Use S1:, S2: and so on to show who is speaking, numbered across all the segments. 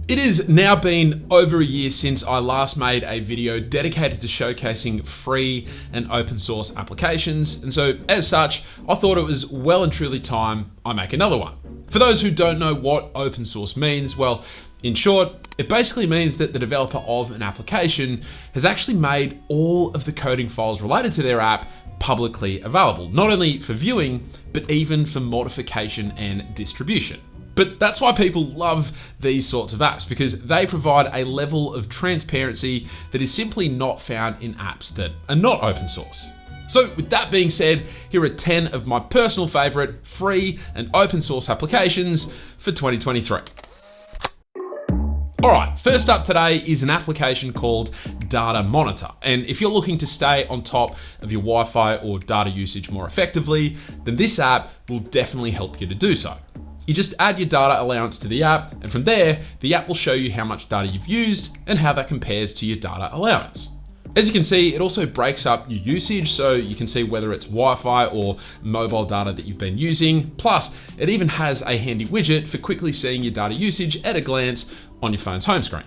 S1: It has now been over a year since I last made a video dedicated to showcasing free and open source applications, and so as such, I thought it was well and truly time I make another one. For those who don't know what open source means, well, in short, it basically means that the developer of an application has actually made all of the coding files related to their app publicly available, not only for viewing, but even for modification and distribution. But that's why people love these sorts of apps, because they provide a level of transparency that is simply not found in apps that are not open source. So with that being said, here are 10 of my personal favorite free and open source applications for 2023. All right, first up today is an application called Data Monitor. And if you're looking to stay on top of your Wi-Fi or data usage more effectively, then this app will definitely help you to do so. You just add your data allowance to the app, and from there, the app will show you how much data you've used and how that compares to your data allowance. As you can see, it also breaks up your usage, so you can see whether it's Wi-Fi or mobile data that you've been using. Plus, it even has a handy widget for quickly seeing your data usage at a glance on your phone's home screen.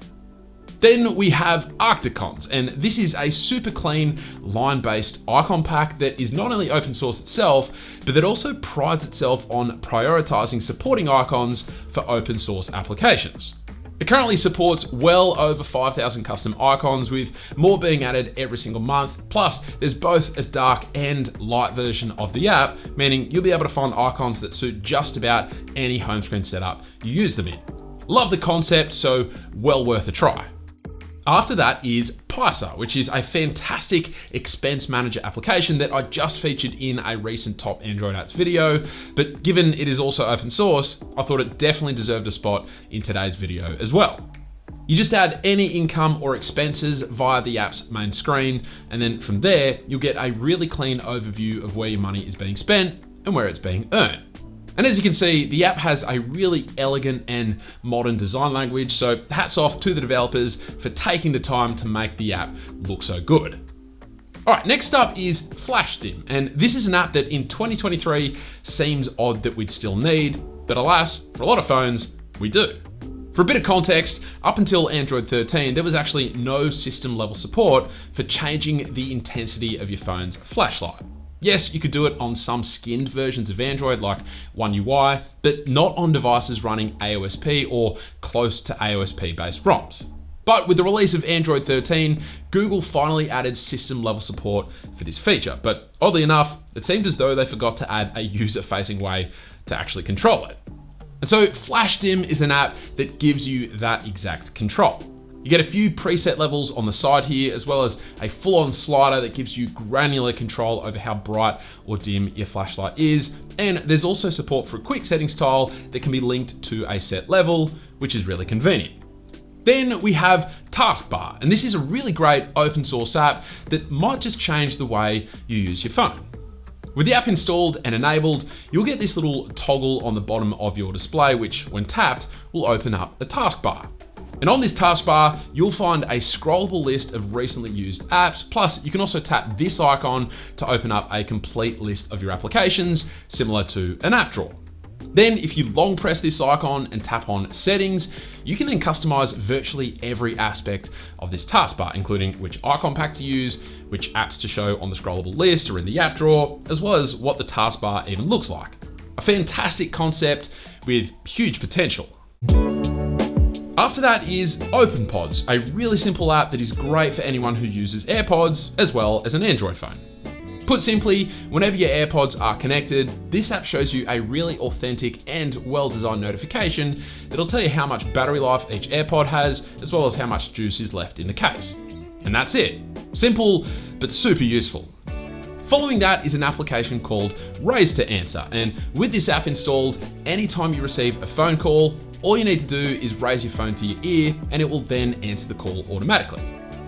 S1: Then we have Arcticons, and this is a super clean line-based icon pack that is not only open source itself, but that also prides itself on prioritizing supporting icons for open source applications. It currently supports well over 5,000 custom icons, with more being added every single month. Plus, there's both a dark and light version of the app, meaning you'll be able to find icons that suit just about any home screen setup you use them in. Love the concept, so well worth a try. After that is Paisa, which is a fantastic expense manager application that I just featured in a recent top Android apps video, but given it is also open source, I thought it definitely deserved a spot in today's video as well. You just add any income or expenses via the app's main screen, and then from there, you'll get a really clean overview of where your money is being spent and where it's being earned. And as you can see, the app has a really elegant and modern design language, so hats off to the developers for taking the time to make the app look so good. All right, next up is FlashDIMM, and this is an app that in 2023 seems odd that we'd still need, but alas, for a lot of phones, we do. For a bit of context, up until Android 13, there was actually no system level support for changing the intensity of your phone's flashlight. Yes, you could do it on some skinned versions of Android like One UI, but not on devices running AOSP or close to AOSP based ROMs. But with the release of Android 13, Google finally added system level support for this feature. But oddly enough, it seemed as though they forgot to add a user facing way to actually control it. And so FlashDIMM is an app that gives you that exact control. You get a few preset levels on the side here, as well as a full-on slider that gives you granular control over how bright or dim your flashlight is. And there's also support for a quick settings tile that can be linked to a set level, which is really convenient. Then we have Taskbar, and this is a really great open source app that might just change the way you use your phone. With the app installed and enabled, you'll get this little toggle on the bottom of your display, which when tapped will open up a taskbar. And on this taskbar, you'll find a scrollable list of recently used apps. Plus, you can also tap this icon to open up a complete list of your applications, similar to an app drawer. Then, if you long press this icon and tap on settings, you can then customize virtually every aspect of this taskbar, including which icon pack to use, which apps to show on the scrollable list or in the app drawer, as well as what the taskbar even looks like. A fantastic concept with huge potential. After that is OpenPods, a really simple app that is great for anyone who uses AirPods as well as an Android phone. Put simply, whenever your AirPods are connected, this app shows you a really authentic and well-designed notification that'll tell you how much battery life each AirPod has, as well as how much juice is left in the case. And that's it. Simple, but super useful. Following that is an application called Raise to Answer, and with this app installed, anytime you receive a phone call, all you need to do is raise your phone to your ear and it will then answer the call automatically.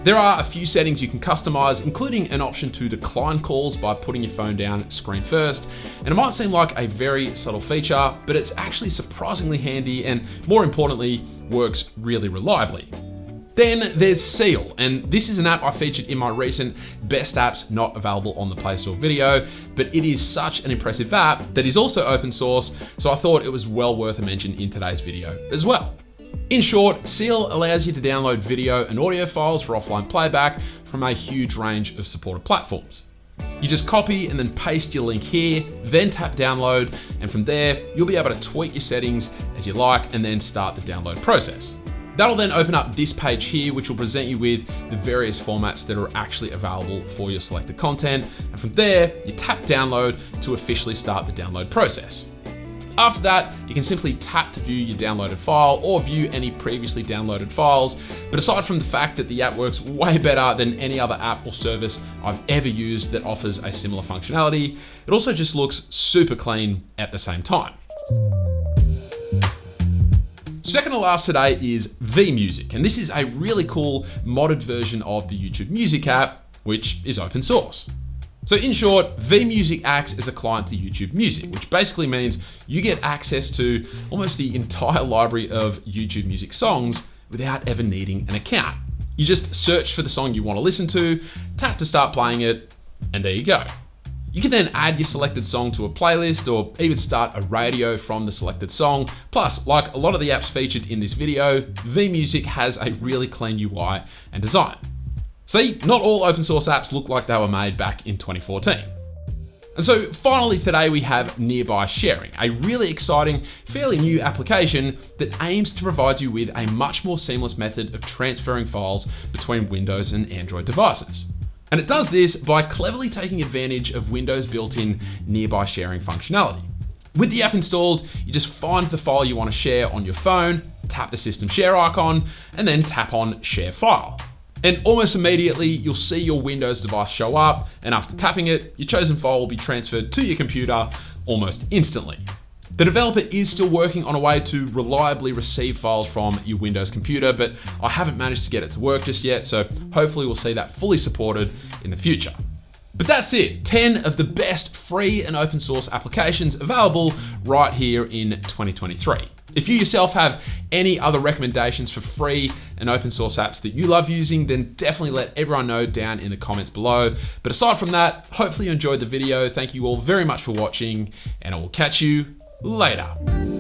S1: There are a few settings you can customize, including an option to decline calls by putting your phone down screen first. And it might seem like a very subtle feature, but it's actually surprisingly handy and, more importantly, works really reliably. Then there's Seal, and this is an app I featured in my recent Best Apps Not Available on the Play Store video, but it is such an impressive app that is also open source, so I thought it was well worth a mention in today's video as well. In short, Seal allows you to download video and audio files for offline playback from a huge range of supported platforms. You just copy and then paste your link here, then tap download, and from there, you'll be able to tweak your settings as you like and then start the download process. That'll then open up this page here, which will present you with the various formats that are actually available for your selected content. And from there, you tap download to officially start the download process. After that, you can simply tap to view your downloaded file or view any previously downloaded files. But aside from the fact that the app works way better than any other app or service I've ever used that offers a similar functionality, it also just looks super clean at the same time. Second to last today is ViMusic, and this is a really cool modded version of the YouTube Music app, which is open source. So in short, ViMusic acts as a client to YouTube Music, which basically means you get access to almost the entire library of YouTube Music songs without ever needing an account. You just search for the song you want to listen to, tap to start playing it, and there you go. You can then add your selected song to a playlist or even start a radio from the selected song. Plus, like a lot of the apps featured in this video, ViMusic has a really clean UI and design. See, not all open source apps look like they were made back in 2014. And so finally today we have Nearby Sharing, a really exciting, fairly new application that aims to provide you with a much more seamless method of transferring files between Windows and Android devices. And it does this by cleverly taking advantage of Windows' built-in Nearby Sharing functionality. With the app installed, you just find the file you want to share on your phone, tap the system share icon, and then tap on Share File. And almost immediately, you'll see your Windows device show up, and after tapping it, your chosen file will be transferred to your computer almost instantly. The developer is still working on a way to reliably receive files from your Windows computer, but I haven't managed to get it to work just yet, so hopefully we'll see that fully supported in the future. But that's it, 10 of the best free and open source applications available right here in 2023. If you yourself have any other recommendations for free and open source apps that you love using, then definitely let everyone know down in the comments below. But aside from that, hopefully you enjoyed the video. Thank you all very much for watching, and I will catch you later.